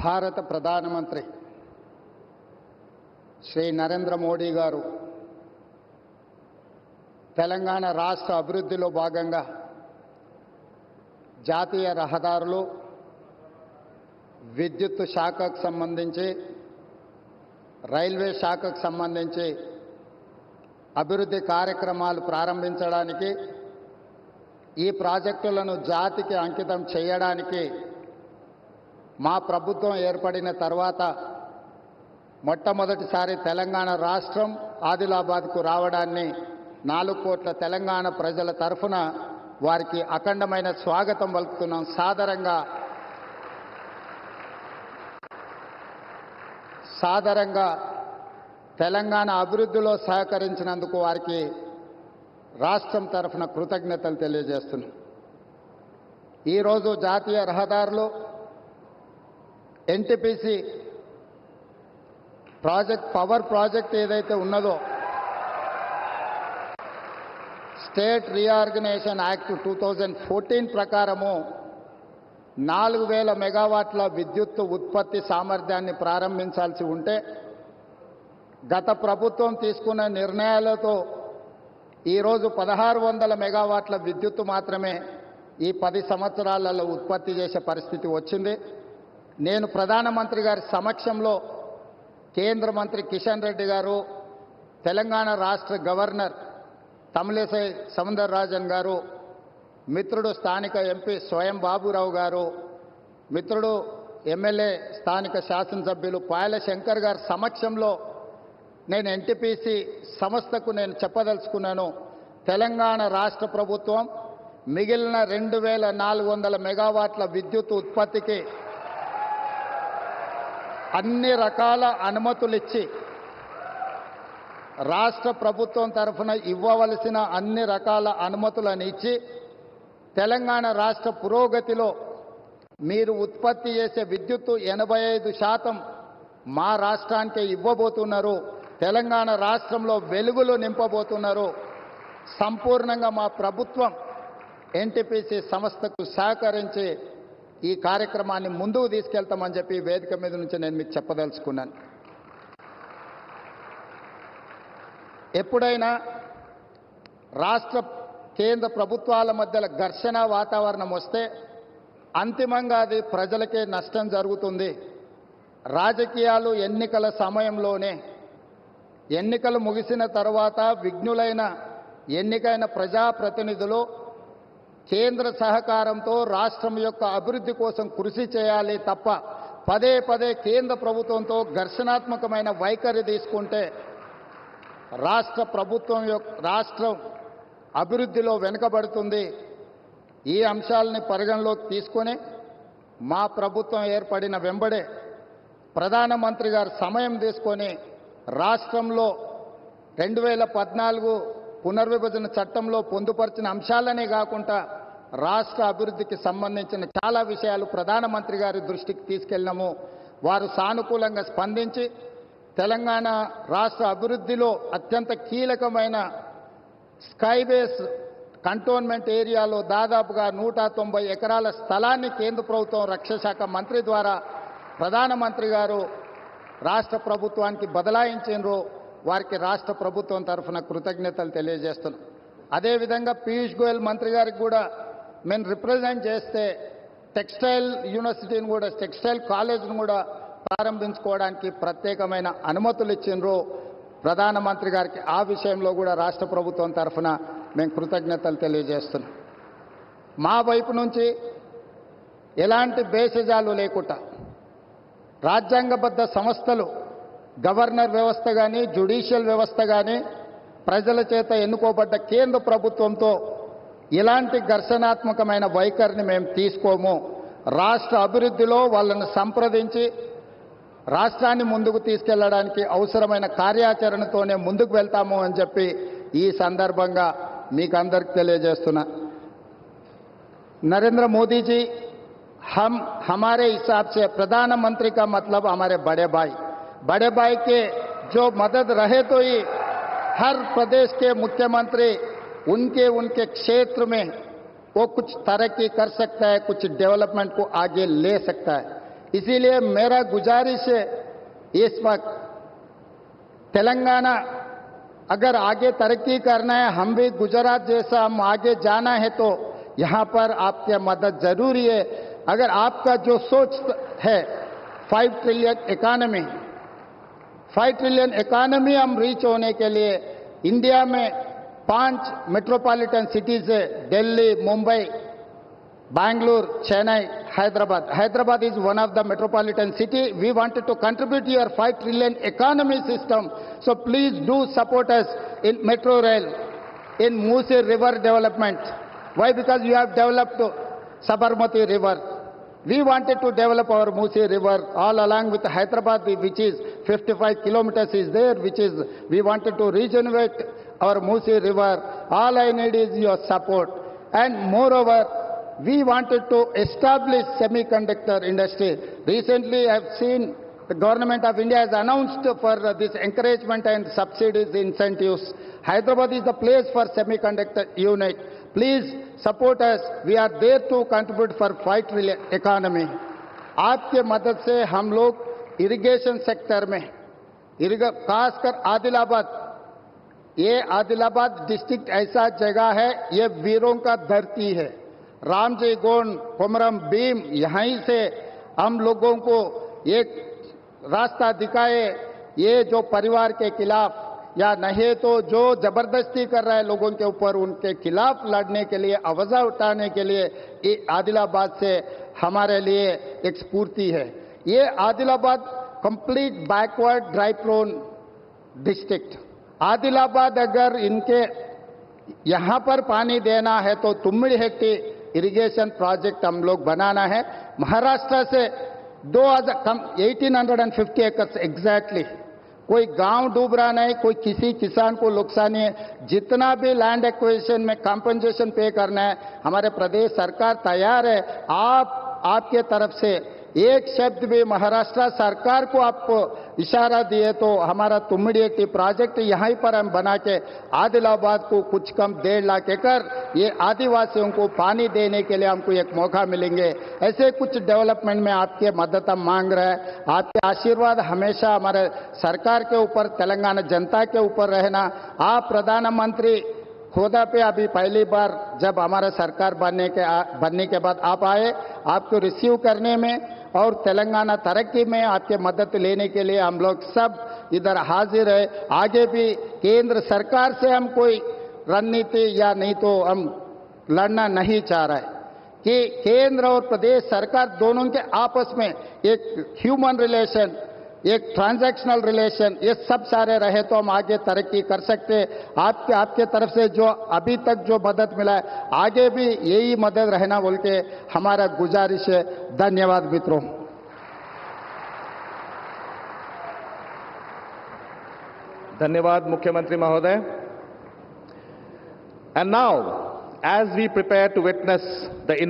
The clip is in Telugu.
భారత ప్రధానమంత్రి శ్రీ నరేంద్ర మోడీ గారు తెలంగాణ రాష్ట్ర అభివృద్ధిలో భాగంగా జాతీయ రహదారులు, విద్యుత్ శాఖకు సంబంధించి, రైల్వే శాఖకు సంబంధించి అభివృద్ధి కార్యక్రమాలు ప్రారంభించడానికి, ఈ ప్రాజెక్టులను జాతికి అంకితం చేయడానికి మా ప్రభుత్వం ఏర్పడిన తర్వాత మొట్టమొదటిసారి తెలంగాణ రాష్ట్రం ఆదిలాబాద్కు రావడాన్ని 4 కోట్ల తెలంగాణ ప్రజల తరఫున వారికి అఖండమైన స్వాగతం పలుకుతున్నాం. సాదరంగా తెలంగాణ అభివృద్ధిలో సహకరించినందుకు వారికి రాష్ట్రం తరఫున కృతజ్ఞతలు తెలియజేస్తున్నాం. ఈరోజు జాతీయ రహదారులు, ఎన్టీపీసీ పవర్ ప్రాజెక్ట్ ఏదైతే ఉన్నదో, స్టేట్ రీఆర్గనైజేషన్ యాక్ట్ 2014 ప్రకారము 4000 మెగావాట్ల విద్యుత్ ఉత్పత్తి సామర్థ్యాన్ని ప్రారంభించాల్సి ఉంటే, గత ప్రభుత్వం తీసుకున్న నిర్ణయాలతో ఈరోజు 1600 మెగావాట్ల విద్యుత్తు మాత్రమే ఈ 10 సంవత్సరాలలో ఉత్పత్తి చేసే పరిస్థితి వచ్చింది. నేను ప్రధానమంత్రి గారి సమక్షంలో కేంద్ర మంత్రి కిషన్ రెడ్డి గారు, తెలంగాణ రాష్ట్ర గవర్నర్ తమిళిసై సౌందరరాజన్ గారు, మిత్రుడు స్థానిక ఎంపీ స్వయం బాబురావు గారు, మిత్రుడు ఎమ్మెల్యే స్థానిక శాసనసభ్యులు పాయల శంకర్ గారి సమక్షంలో నేను ఎన్టీపీసీ సంస్థకు నేను చెప్పదలుచుకున్నాను. తెలంగాణ రాష్ట్ర ప్రభుత్వం మిగిలిన 2400 మెగావాట్ల విద్యుత్ ఉత్పత్తికి అన్ని రకాల అనుమతులు ఇచ్చి, రాష్ట్ర ప్రభుత్వం తరఫున ఇవ్వవలసిన అన్ని రకాల అనుమతులను ఇచ్చి, తెలంగాణ రాష్ట్ర పురోగతిలో మీరు ఉత్పత్తి చేసే విద్యుత్తు 85% మా రాష్ట్రానికే ఇవ్వబోతున్నారు. తెలంగాణ రాష్ట్రంలో వెలుగులు నింపబోతున్నారు. సంపూర్ణంగా మా ప్రభుత్వం ఎన్టీపీసీ సంస్థకు సహకరించి ఈ కార్యక్రమాన్ని ముందుకు తీసుకెళ్తామని చెప్పి వేదిక మీద నుంచి నేను మీకు చెప్పదలుచుకున్నాను. ఎప్పుడైనా రాష్ట్ర కేంద్ర ప్రభుత్వాల మధ్యలో ఘర్షణ వాతావరణం వస్తే అంతిమంగా అది ప్రజలకే నష్టం జరుగుతుంది. రాజకీయాలు ఎన్నికల సమయంలోనే, ఎన్నికలు ముగిసిన తర్వాత విఘ్నులైన ఎన్నికైన ప్రజాప్రతినిధులు కేంద్ర సహకారంతో రాష్ట్రం యొక్క అభివృద్ధి కోసం కృషి చేయాలి తప్ప పదే పదే కేంద్ర ప్రభుత్వంతో ఘర్షణాత్మకమైన వైఖరి తీసుకుంటే రాష్ట్రం అభివృద్ధిలో వెనుకబడుతుంది. ఈ అంశాలని పరిగణలోకి తీసుకొని మా ప్రభుత్వం ఏర్పడిన వెంబడే ప్రధానమంత్రి గారు సమయం తీసుకొని రాష్ట్రంలో 2014 పునర్విభజన చట్టంలో పొందుపరిచిన అంశాలనే కాకుండా రాష్ట్ర అభివృద్ధికి సంబంధించిన చాలా విషయాలు ప్రధానమంత్రి గారి దృష్టికి తీసుకెళ్ళినాము. వారు సానుకూలంగా స్పందించి తెలంగాణ రాష్ట్ర అభివృద్ధిలో అత్యంత కీలకమైన స్కైబేస్ కంటోన్మెంట్ ఏరియాలో దాదాపుగా 190 ఎకరాల స్థలాన్ని కేంద్ర ప్రభుత్వం రక్షణ శాఖ మంత్రి ద్వారా ప్రధానమంత్రి గారు రాష్ట్ర ప్రభుత్వానికి బదలాయించారు. వారికి రాష్ట్ర ప్రభుత్వం తరఫున కృతజ్ఞతలు తెలియజేస్తున్నాం. అదేవిధంగా పీయూష్ గోయల్ మంత్రి గారికి కూడా మేము రిప్రజెంట్ చేస్తే టెక్స్టైల్ యూనివర్సిటీని కూడా, టెక్స్టైల్ కాలేజ్ను కూడా ప్రారంభించుకోవడానికి ప్రత్యేకమైన అనుమతులు ఇచ్చిండ్రు ప్రధానమంత్రి గారికి. ఆ విషయంలో కూడా రాష్ట్ర ప్రభుత్వం తరఫున మేము కృతజ్ఞతలు తెలియజేస్తున్నాం. మా వైపు నుంచి ఎలాంటి భేషజాలు లేకుండా రాజ్యాంగబద్ధ సంస్థలు, గవర్నర్ వ్యవస్థ కానీ, జ్యుడిషియల్ వ్యవస్థ కానీ, ప్రజల చేత ఎన్నుకోబడ్డ కేంద్ర ప్రభుత్వంతో ఇలాంటి ఘర్షణాత్మకమైన వైఖరిని మేము తీసుకోము. రాష్ట్ర అభివృద్ధిలో వాళ్ళను సంప్రదించి రాష్ట్రాన్ని ముందుకు తీసుకెళ్లడానికి అవసరమైన కార్యాచరణతోనే ముందుకు వెళ్తాము అని చెప్పి ఈ సందర్భంగా మీకు అందరికి తెలియజేస్తున్నా. नरेंद्र मोदी जी हमारे हिसाब से प्रधानमंत्री का मतलब हमारे बड़े भाई के जो मदद रहे तो ही हर प्रदेश के मुख्यमंत्री उनके क्षेत्र में वो कुछ तरक्की कर सकता है, कुछ डेवलपमेंट को आगे ले सकता है। इसीलिए मेरा गुजारिश है इस वक्त तेलंगाना अगर आगे तरक्की करना है, हम भी गुजरात जैसा हम आगे जाना है तो यहां पर आपकी मदद जरूरी है। अगर आपका जो सोच है 5 ट्रिलियन इकोनॉमी, 5 ट्रिलियन इकोनॉमी हम रीच होने के लिए इंडिया में 5 मेट्रोपॉलिटन सिटीज है, Delhi, Mumbai, Bangalore, Chennai, Hyderabad. Hyderabad is one of the metropolitan city. We wanted to contribute to your 5 trillion economy system. So please do support us in metro rail, in Musi River development. Why? Because you have developed Sabarmati River. We wanted to develop our Musi River all along with Hyderabad, which is 55 kilometers is there, which is, we wanted to regenerate our Musi River. All I need is your support. And moreover, we wanted to establish semiconductor industry. Recently, I have seen the government of India has announced for this encouragement and subsidies, incentives. Hyderabad is the place for semiconductor unit. Please support us. We are there to contribute for 5 trillion economy. आपके मदद से हम लोग इरिगेशन सेक्टर में, खासकर आदिलाबाद, ये आदिलाबाद डिस्ट्रिक्ट ऐसा जगह है, ये वीरों का धरती है। रामजी गोंड, कोमरम भीम, यहीं से हम लोगों को एक रास्ता दिखाए। ये जो परिवार के खिलाफ या नहीं तो जो जबरदस्ती कर रहा है लोगों के ऊपर, उनके खिलाफ लड़ने के लिए, आवाज उठाने के लिए ये आदिलाबाद से हमारे लिए एक स्फूर्ति है। ये Adilabad complete backward dry prone district. Adilabad अगर इनके यहां पर पानी देना है तो तुम्मिडिहेट्टी इरिगेशन प्रोजेक्ट हम लोग बनाना है। महाराष्ट्र से 1850 एकर्स एग्जैक्टली, कोई गांव डूब रहा नहीं, कोई किसी किसान को नुकसान नहीं है। जितना भी लैंड एक्विजिशन में कॉम्पेंसेशन पे करना है, हमारे प्रदेश सरकार तैयार है। आपके तरफ से एक शब्द भी महाराष्ट्र सरकार को आप इशारा दिए तो हमारा तुम्मिडिहेट्टी प्रोजेक्ट यहीं पर हम बना के आदिलाबाद को कुछ कम 1.5 लाख एकड़ ये आदिवासियों को पानी देने के लिए हमको एक मौका मिलेंगे। ऐसे कुछ डेवलपमेंट में आपके मदद हम मांग रहे हैं। आपके आशीर्वाद हमेशा हमारे सरकार के ऊपर, तेलंगाना जनता के ऊपर रहना। आप प्रधानमंत्री खुदा पे अभी पहली बार जब हमारा सरकार बनने के बाद आप आए, आपको रिसीव करने में और तेलंगाना तरक्की में आपके मदद लेने के लिए हम लोग सब इधर हाजिर है। आगे भी केंद्र सरकार से हम कोई रणनीति या नहीं तो हम लड़ना नहीं चाह रहे कि केंद्र और प्रदेश सरकार दोनों के आपस में एक ह्यूमन रिलेशन, एक ट्रांजैक्शनल रिलेशन, ये सब सारे रहे तो हम आगे तरक्की कर सकते। आपके तरफ से जो अभी तक जो मदद मिला है, आगे भी यही मदद रहना बोल के हमारा गुजारिश है। धन्यवाद मित्रों। धन्यवाद मुख्यमंत्री महोदय। And now, as we prepare to witness the